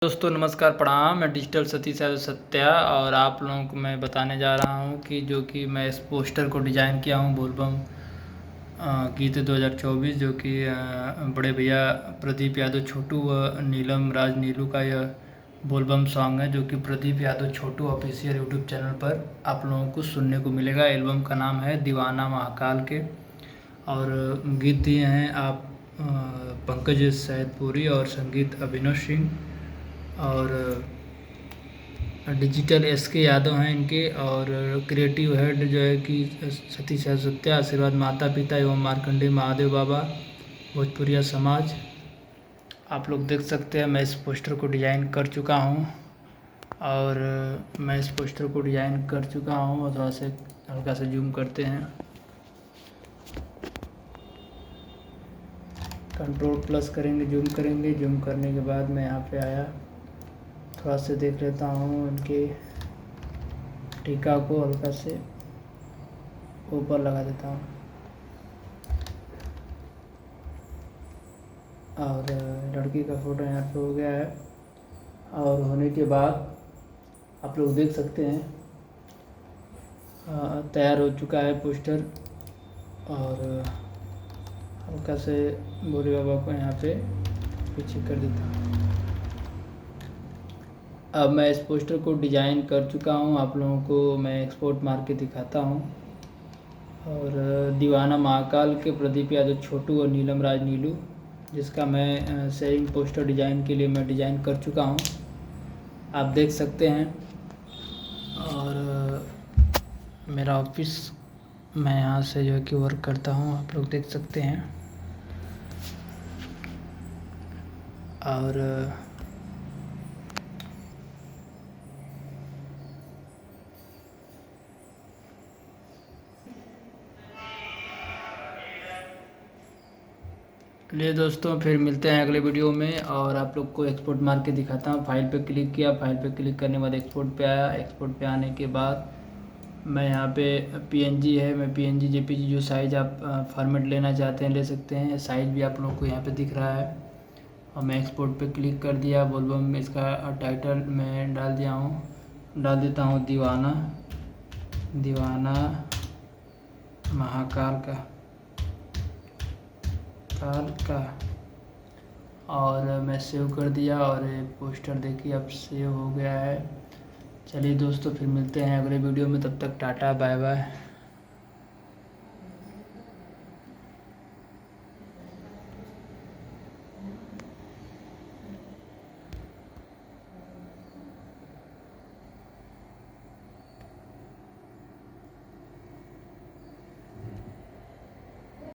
दोस्तों नमस्कार प्रणाम। मैं डिजिटल सतीश यादव सत्या और आप लोगों को मैं बताने जा रहा हूं कि जो कि मैं इस पोस्टर को डिज़ाइन किया हूं बोलबम गीत 2024 जो कि बड़े भैया प्रदीप यादव छोटू व नीलम राज नीलू का यह बोलबम सॉन्ग है जो कि प्रदीप यादव छोटू ऑफिशियल यूट्यूब चैनल पर आप लोगों को सुनने को मिलेगा। एल्बम का नाम है दीवाना महाकाल के और गीत दिए हैं आप पंकज सैदपुरी और संगीत अभिनव सिंह और डिजिटल SK यादव हैं इनके और क्रिएटिव हेड जो है कि सतीश सत्या, आशीर्वाद माता पिता एवं मार्कंडेय महादेव बाबा भोजपुरिया समाज। आप लोग देख सकते हैं मैं इस पोस्टर को डिज़ाइन कर चुका हूं और मैं इस पोस्टर को डिज़ाइन कर चुका हूं और थोड़ा से हल्का से जूम करते हैं, कंट्रोल+ करेंगे, जूम करेंगे। जूम करने के बाद मैं यहाँ पे आया, थोड़ा से देख लेता हूँ इनके टीका को हल्का से ऊपर लगा देता हूँ और लड़की का फ़ोटो यहाँ पे हो गया है। और होने के बाद आप लोग देख सकते हैं तैयार हो चुका है पोस्टर और हल्का से भोले बाबा को यहाँ पे पीछे कर देता हूँ। अब मैं इस पोस्टर को डिज़ाइन कर चुका हूँ, आप लोगों को मैं एक्सपोर्ट मार के दिखाता हूँ। और दीवाना महाकाल के प्रदीप यादव छोटू और नीलम राज नीलू, जिसका मैं शेयरिंग पोस्टर डिज़ाइन के लिए मैं डिज़ाइन कर चुका हूँ, आप देख सकते हैं। और मेरा ऑफिस मैं यहाँ से जो है कि वर्क करता हूँ, आप लोग देख सकते हैं। और चलिए दोस्तों, फिर मिलते हैं अगले वीडियो में और आप लोग को एक्सपोर्ट मार के दिखाता हूँ। फाइल पे क्लिक किया, फाइल पे क्लिक करने के बाद एक्सपोर्ट पे आया। एक्सपोर्ट पे आने के बाद मैं यहाँ पे PNG है, मैं PNG JPG जो साइज़ आप फॉर्मेट लेना चाहते हैं ले सकते हैं। साइज़ भी आप लोगों को यहाँ पे दिख रहा है और मैं एक्सपोर्ट पे क्लिक कर दिया। बोलबम में इसका टाइटल मैं डाल दिया हूँ, डाल देता हूँ दीवाना महाकाल का और मैं सेव कर दिया और पोस्टर देखिए अब सेव हो गया है। चलिए दोस्तों, फिर मिलते हैं अगले वीडियो में, तब तक टाटा बाय बाय।